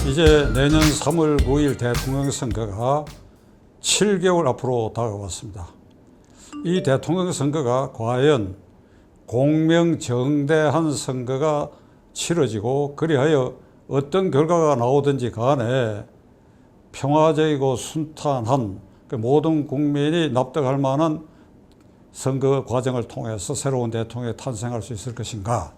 이제 내년 3월 9일 대통령 선거가 7개월 앞으로 다가왔습니다. 이 대통령 선거가 과연 공명정대한 선거가 치러지고 그리하여 어떤 결과가 나오든지 간에 평화적이고 순탄한 모든 국민이 납득할 만한 선거 과정을 통해서 새로운 대통령이 탄생할 수 있을 것인가.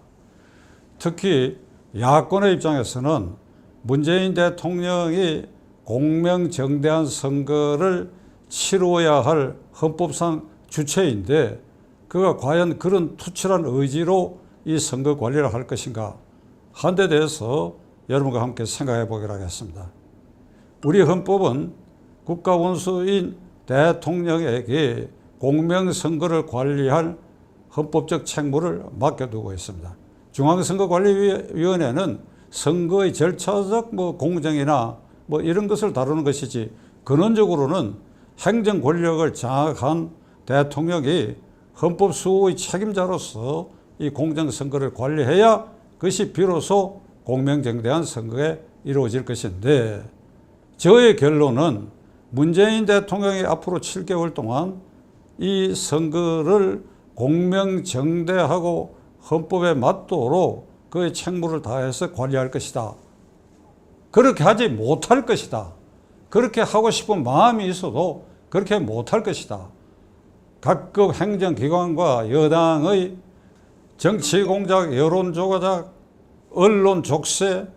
특히 야권의 입장에서는 문재인 대통령이 공명정대한 선거를 치루어야 할 헌법상 주체인데 그가 과연 그런 투철한 의지로 이 선거 관리를 할 것인가 한 데 대해서 여러분과 함께 생각해 보기로 하겠습니다. 우리 헌법은 국가원수인 대통령에게 공명선거를 관리할 헌법적 책무를 맡겨두고 있습니다. 중앙선거관리위원회는 선거의 절차적 공정이나 이런 것을 다루는 것이지 근원적으로는 행정 권력을 장악한 대통령이 헌법 수호의 책임자로서 이 공정선거를 관리해야 그것이 비로소 공명정대한 선거에 이루어질 것인데 저의 결론은 문재인 대통령이 앞으로 7개월 동안 이 선거를 공명정대하고 헌법에 맞도록 그의 책무를 다해서 관리할 것이다. 그렇게 하지 못할 것이다. 그렇게 하고 싶은 마음이 있어도 그렇게 못할 것이다. 각급 행정기관과 여당의 정치공작, 여론조작, 언론 족쇄,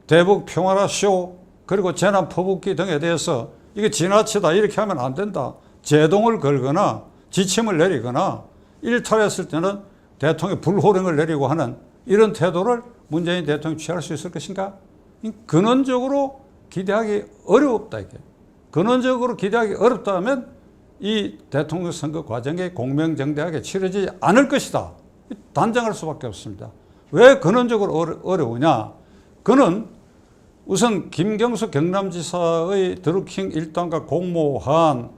대북 평화라 쇼, 그리고 재난 퍼붓기 등에 대해서 이게 지나치다 이렇게 하면 안 된다. 제동을 걸거나 지침을 내리거나 일탈했을 때는 대통령이 불호령을 내리고 하는 이런 태도를 문재인 대통령이 취할 수 있을 것인가? 근원적으로 기대하기 어렵다. 이게 근원적으로 기대하기 어렵다면 이 대통령 선거 과정이 공명정대하게 치러지지 않을 것이다. 단정할 수밖에 없습니다. 왜 근원적으로 어려우냐? 그는 우선 김경수 경남지사의 드루킹 일당과 공모한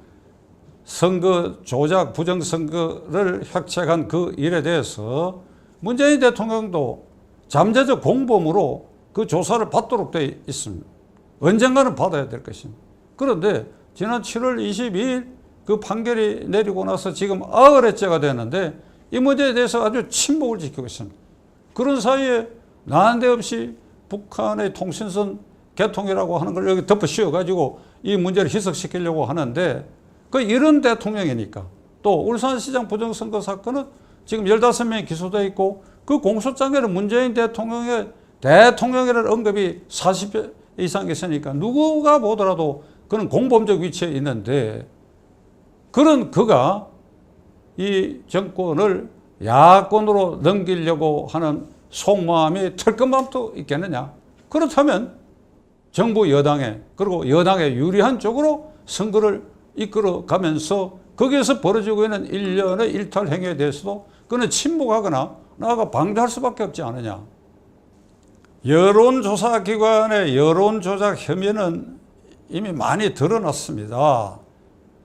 선거 조작 부정선거를 획책한 그 일에 대해서 문재인 대통령도 잠재적 공범으로 그 조사를 받도록 되어 있습니다. 언젠가는 받아야 될 것입니다. 그런데 지난 7월 22일 그 판결이 내리고 나서 지금 9회째가 됐는데 이 문제에 대해서 아주 침묵을 지키고 있습니다. 그런 사이에 난데없이 북한의 통신선 개통이라고 하는 걸 여기 덮어 씌워가지고 이 문제를 희석시키려고 하는데 그 이런 대통령이니까 또 울산시장 부정선거 사건은 지금 15명이 기소되어 있고 그 공소장에는 문재인 대통령의 대통령이라는 언급이 40회 이상 있으니까 누구가 보더라도 그는 공범적 위치에 있는데 그런 그가 이 정권을 야권으로 넘기려고 하는 속마음이 털끝만도 있겠느냐. 그렇다면 정부 여당에 그리고 여당에 유리한 쪽으로 선거를 이끌어 가면서 거기에서 벌어지고 있는 일련의 일탈 행위에 대해서도 그는 침묵하거나 나아가 방대할 수밖에 없지 않느냐. 여론조사기관의 여론조작 혐의는 이미 많이 드러났습니다.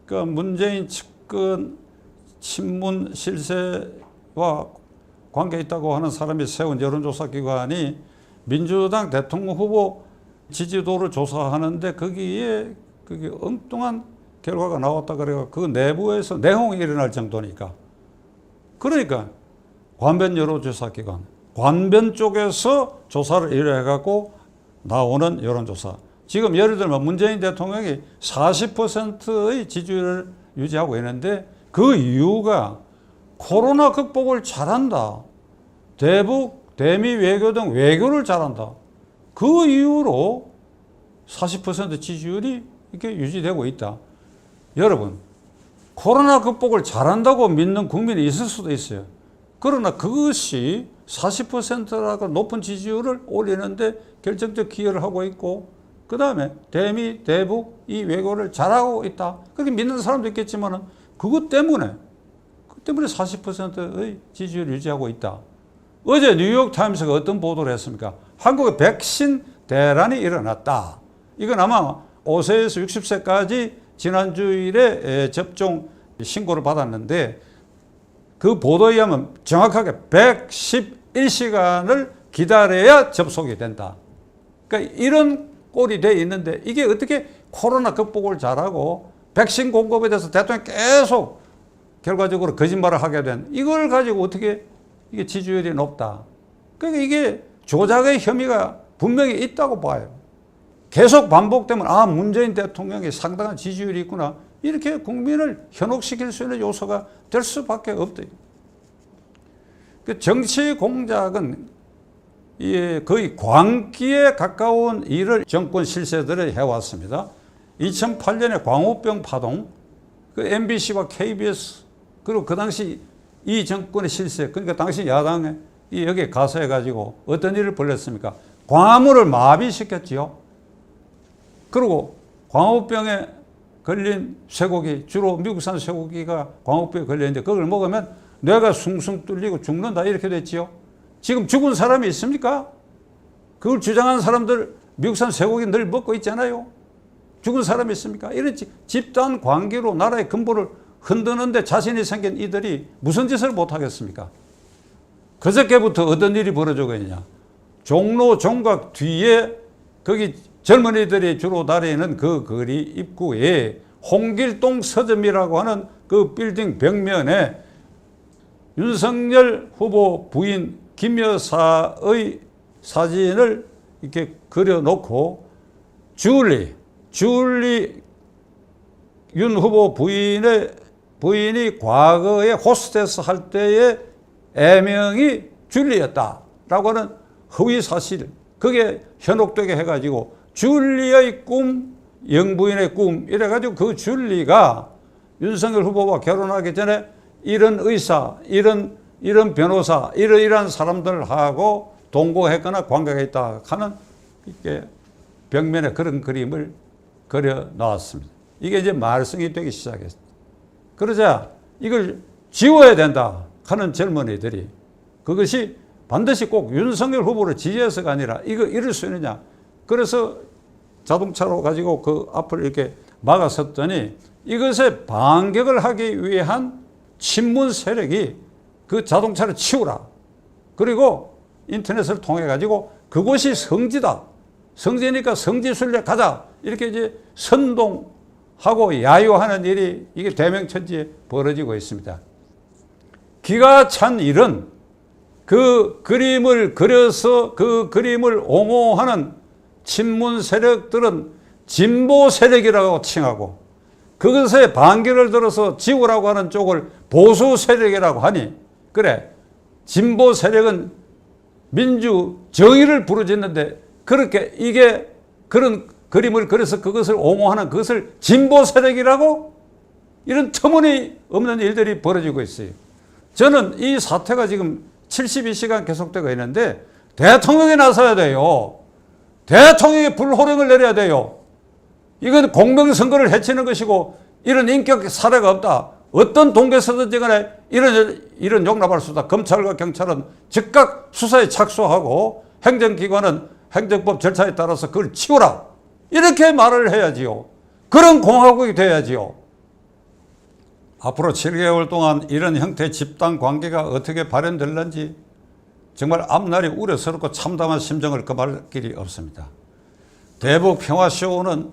그 문재인 측근 친문 실세와 관계 있다고 하는 사람이 세운 여론조사기관이 민주당 대통령 후보 지지도를 조사하는데 거기에 그게 엉뚱한 결과가 나왔다 그래가 그 내부에서 내홍이 일어날 정도니까. 그러니까 관변 여론조사기관, 관변 쪽에서 조사를 일해갖고 나오는 여론조사. 지금 예를 들면 문재인 대통령이 40%의 지지율을 유지하고 있는데 그 이유가 코로나 극복을 잘한다. 대북, 대미 외교 등 외교를 잘한다. 그 이유로 40% 지지율이 이렇게 유지되고 있다. 여러분, 코로나 극복을 잘한다고 믿는 국민이 있을 수도 있어요. 그러나 그것이 40%라고 높은 지지율을 올리는데 결정적 기여를 하고 있고 그 다음에 대미, 대북 이 외교를 잘하고 있다. 그렇게 믿는 사람도 있겠지만 그것 때문에 40%의 지지율을 유지하고 있다. 어제 뉴욕타임스가 어떤 보도를 했습니까? 한국의 백신 대란이 일어났다. 이건 아마 5세에서 60세까지 지난 주일에 접종 신고를 받았는데 그 보도에 의하면 정확하게 111시간을 기다려야 접속이 된다. 그러니까 이런 꼴이 돼 있는데 이게 어떻게 코로나 극복을 잘하고 백신 공급에 대해서 대통령이 계속 결과적으로 거짓말을 하게 된 이걸 가지고 어떻게 이게 지지율이 높다. 그러니까 이게 조작의 혐의가 분명히 있다고 봐요. 계속 반복되면 문재인 대통령이 상당한 지지율이 있구나. 이렇게 국민을 현혹시킬 수 있는 요소가 될 수밖에 없다. 그 정치 공작은 거의 광기에 가까운 일을 정권 실세들이 해왔습니다. 2008년에 광우병 파동, 그 MBC와 KBS, 그리고 그 당시 이 정권의 실세, 그러니까 당시 야당에 여기에 가서 해가지고 어떤 일을 벌였습니까? 광화문을 마비시켰지요. 그리고 광우병에 걸린 쇠고기, 주로 미국산 쇠고기가 광우병에 걸렸는데 그걸 먹으면 뇌가 숭숭 뚫리고 죽는다 이렇게 됐지요. 지금 죽은 사람이 있습니까? 그걸 주장하는 사람들 미국산 쇠고기 늘 먹고 있잖아요. 죽은 사람이 있습니까? 이런 집단 관계로 나라의 근본을 흔드는데 자신이 생긴 이들이 무슨 짓을 못하겠습니까? 그저께부터 어떤 일이 벌어지고 있냐. 종로 종각 뒤에 거기 젊은이들이 주로 다니는 그 거리 입구에 홍길동 서점이라고 하는 그 빌딩 벽면에 윤석열 후보 부인 김 여사의 사진을 이렇게 그려놓고 줄리 윤 후보 부인이 과거에 호스테스 할 때의 애명이 줄리였다라고 하는 허위 사실, 그게 현혹되게 해가지고 줄리의 꿈, 영부인의 꿈 이래가지고 그 줄리가 윤석열 후보와 결혼하기 전에 이런 의사, 이런 변호사, 이러이러한 사람들하고 동거했거나 관계가 있다 하는 이렇게 벽면에 그런 그림을 그려 놨습니다. 이게 이제 말썽이 되기 시작했습니다. 그러자 이걸 지워야 된다 하는 젊은이들이 그것이 반드시 꼭 윤석열 후보를 지지해서가 아니라 이럴 수 있느냐. 그래서 자동차로 가지고 그 앞을 이렇게 막아섰더니 이것에 반격을 하기 위한 친문 세력이 그 자동차를 치우라. 그리고 인터넷을 통해 가지고 그곳이 성지다. 성지니까 성지순례 가자. 이렇게 이제 선동하고 야유하는 일이 이게 대명천지에 벌어지고 있습니다. 기가 찬 일은 그 그림을 그려서 그 그림을 옹호하는 친문 세력들은 진보 세력이라고 칭하고 그것에 반기를 들어서 지우라고 하는 쪽을 보수 세력이라고 하니 그래 진보 세력은 민주 정의를 부르짖는데 그렇게 이게 그런 그림을 그려서 그것을 옹호하는 그것을 진보 세력이라고 이런 터무니없는 일들이 벌어지고 있어요. 저는 이 사태가 지금 72시간 계속되고 있는데 대통령이 나서야 돼요. 대통령이 불호령을 내려야 돼요. 이건 공명선거를 해치는 것이고 이런 인격 사례가 없다. 어떤 동계서든지 간에 이런 용납할 수 없다. 검찰과 경찰은 즉각 수사에 착수하고 행정기관은 행정법 절차에 따라서 그걸 치우라. 이렇게 말을 해야지요. 그런 공화국이 돼야지요. 앞으로 7개월 동안 이런 형태의 집단 관계가 어떻게 발현될는지 정말 앞날이 우려스럽고 참담한 심정을 금할 길이 없습니다. 대북 평화쇼는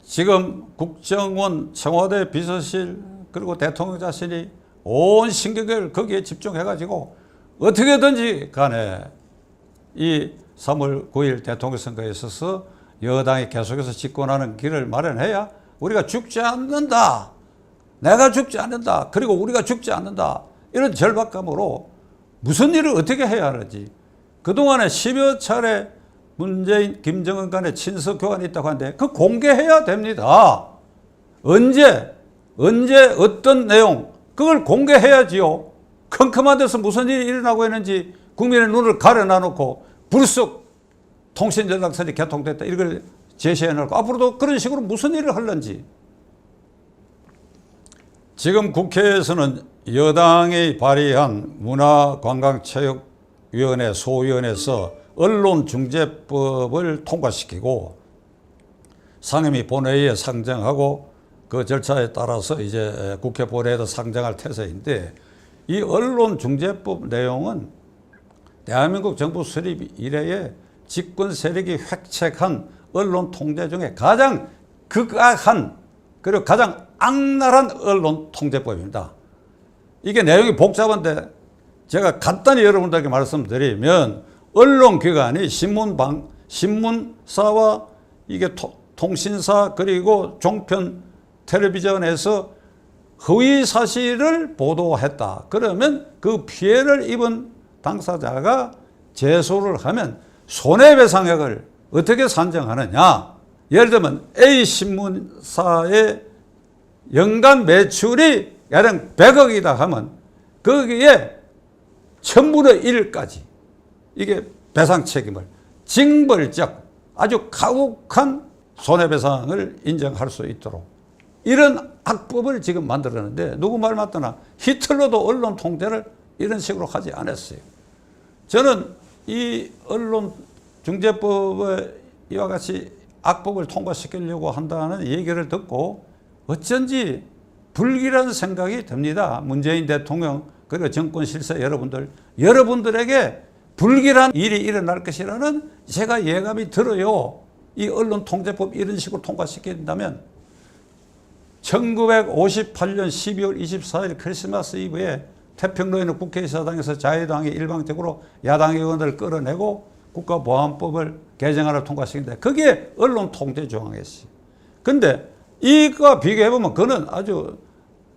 지금 국정원, 청와대 비서실 그리고 대통령 자신이 온 신경을 거기에 집중해가지고 어떻게든지 간에 이 3월 9일 대통령 선거에 있어서 여당이 계속해서 집권하는 길을 마련해야 우리가 죽지 않는다. 내가 죽지 않는다. 그리고 우리가 죽지 않는다. 이런 절박감으로 무슨 일을 어떻게 해야 하는지. 그동안에 10여 차례 문재인, 김정은 간에 친서 교환이 있다고 하는데 그 공개해야 됩니다. 언제 어떤 내용 그걸 공개해야지요. 컴컴한 데서 무슨 일이 일어나고 있는지 국민의 눈을 가려놔놓고 불쑥 통신전락선이 개통됐다 이걸 제시해놓고 앞으로도 그런 식으로 무슨 일을 하려는지. 지금 국회에서는 여당이 발의한 문화관광체육위원회 소위원회에서 언론중재법을 통과시키고 상임위 본회의에 상정하고 그 절차에 따라서 이제 국회 본회의에도 상정할 태세인데 이 언론중재법 내용은 대한민국 정부 수립 이래에 집권 세력이 획책한 언론 통제 중에 가장 극악한 그리고 가장 악랄한 언론 통제법입니다. 이게 내용이 복잡한데 제가 간단히 여러분들에게 말씀드리면 언론기관이 신문사와 이게 통신사 그리고 종편 텔레비전에서 허위 사실을 보도했다. 그러면 그 피해를 입은 당사자가 제소를 하면 손해배상액을 어떻게 산정하느냐. 예를 들면 A 신문사의 연간 매출이 야당 100억이다 하면 거기에 1000분의 1까지 이게 배상 책임을 징벌적 아주 가혹한 손해배상을 인정할 수 있도록 이런 악법을 지금 만들었는데 누구 말 맞더나 히틀러도 언론 통제를 이런 식으로 하지 않았어요. 저는 이 언론중재법에 이와 같이 악법을 통과시키려고 한다는 얘기를 듣고 어쩐지 불길한 생각이 듭니다. 문재인 대통령 그리고 정권 실세 여러분들에게 불길한 일이 일어날 것이라는 제가 예감이 들어요. 이 언론통제법 이런 식으로 통과시킨다면 1958년 12월 24일 크리스마스 이브에 태평로에는 국회의사당에서 자유당이 일방적으로 야당 의원들을 끌어내고 국가보안법을 개정안을 통과시켰는데 그게 언론통제 조항이었어요. 근데 이거와 비교해보면 그는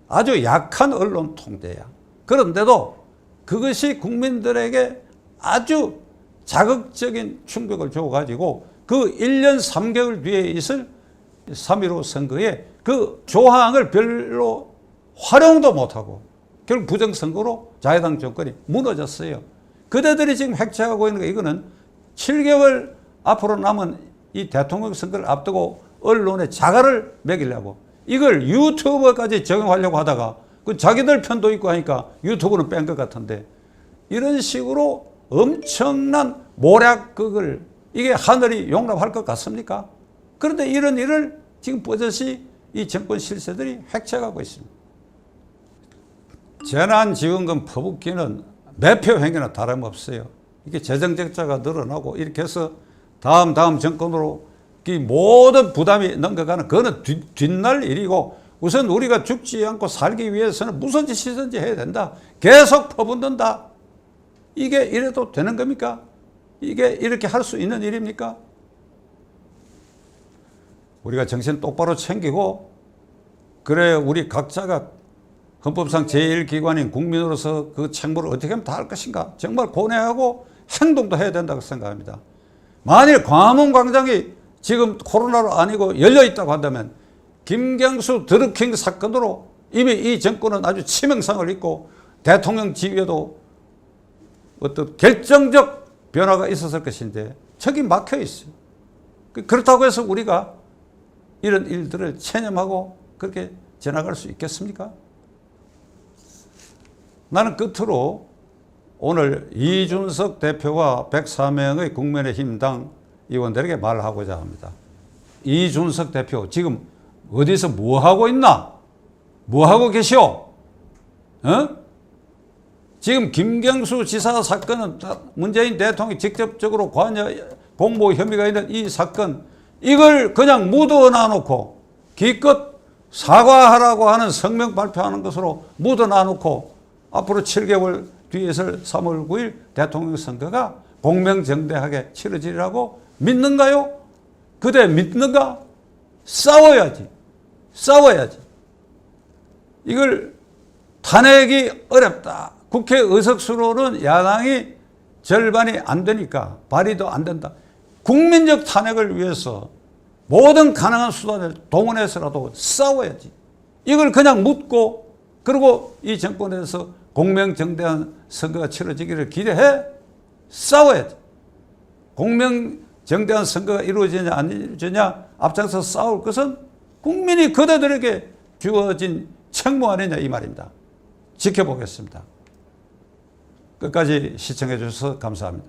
아주 약한 언론통제야. 그런데도 그것이 국민들에게 아주 자극적인 충격을 줘가지고 그 1년 3개월 뒤에 있을 3.15 선거에 그 조항을 별로 활용도 못하고 결국 부정선거로 자유당 정권이 무너졌어요. 그대들이 지금 획책하고 있는 거 이거는 7개월 앞으로 남은 이 대통령 선거를 앞두고 언론에 자갈을 매기려고 이걸 유튜버까지 적용하려고 하다가 그 자기들 편도 있고 하니까 유튜브는 뺀 것 같은데 이런 식으로 엄청난 모략극을 이게 하늘이 용납할 것 같습니까? 그런데 이런 일을 지금 버젓이 이 정권 실세들이 획책하고 있습니다. 재난지원금 퍼붓기는 매표 행위나 다름없어요. 이게 재정적자가 늘어나고 이렇게 해서 다음 정권으로 이 모든 부담이 넘겨가는 그거는 뒷날 일이고 우선 우리가 죽지 않고 살기 위해서는 무슨 짓이든지 해야 된다. 계속 퍼붓는다. 이게 이래도 되는 겁니까? 이게 이렇게 할 수 있는 일입니까? 우리가 정신 똑바로 챙기고 그래 우리 각자가 헌법상 제1기관인 국민으로서 그 책무를 어떻게 하면 다 할 것인가 정말 고뇌하고 행동도 해야 된다고 생각합니다. 만일 광화문 광장이 지금 코로나로 아니고 열려있다고 한다면 김경수 드루킹 사건으로 이미 이 정권은 아주 치명상을 입고 대통령 지위에도 어떤 결정적 변화가 있었을 것인데 저기 막혀 있어요. 그렇다고 해서 우리가 이런 일들을 체념하고 그렇게 지나갈 수 있겠습니까? 나는 끝으로 오늘 이준석 대표와 104명의 국민의힘당 의원들에게 말하고자 합니다. 이준석 대표 지금 어디서 뭐 하고 있나? 뭐 하고 계시오? 지금 김경수 지사 사건은 문재인 대통령이 직접적으로 관여 공모 혐의가 있는 이 사건 이걸 그냥 묻어놔 놓고 기껏 사과하라고 하는 성명 발표하는 것으로 묻어놔 놓고 앞으로 7개월 뒤에 있을 3월 9일 대통령 선거가 공명정대하게 치러지리라고 믿는가요? 그대 믿는가? 싸워야지. 이걸 탄핵이 어렵다. 국회 의석수로는 야당이 절반이 안 되니까 발의도 안 된다. 국민적 탄핵을 위해서 모든 가능한 수단을 동원해서라도 싸워야지. 이걸 그냥 묻고 그리고 이 정권에서 공명정대한 선거가 치러지기를 기대해 싸워야지. 공명정대한 선거가 이루어지냐 안 이루어지냐 앞장서 싸울 것은 국민이 그대들에게 주어진 책무 아니냐 이 말입니다. 지켜보겠습니다. 끝까지 시청해 주셔서 감사합니다.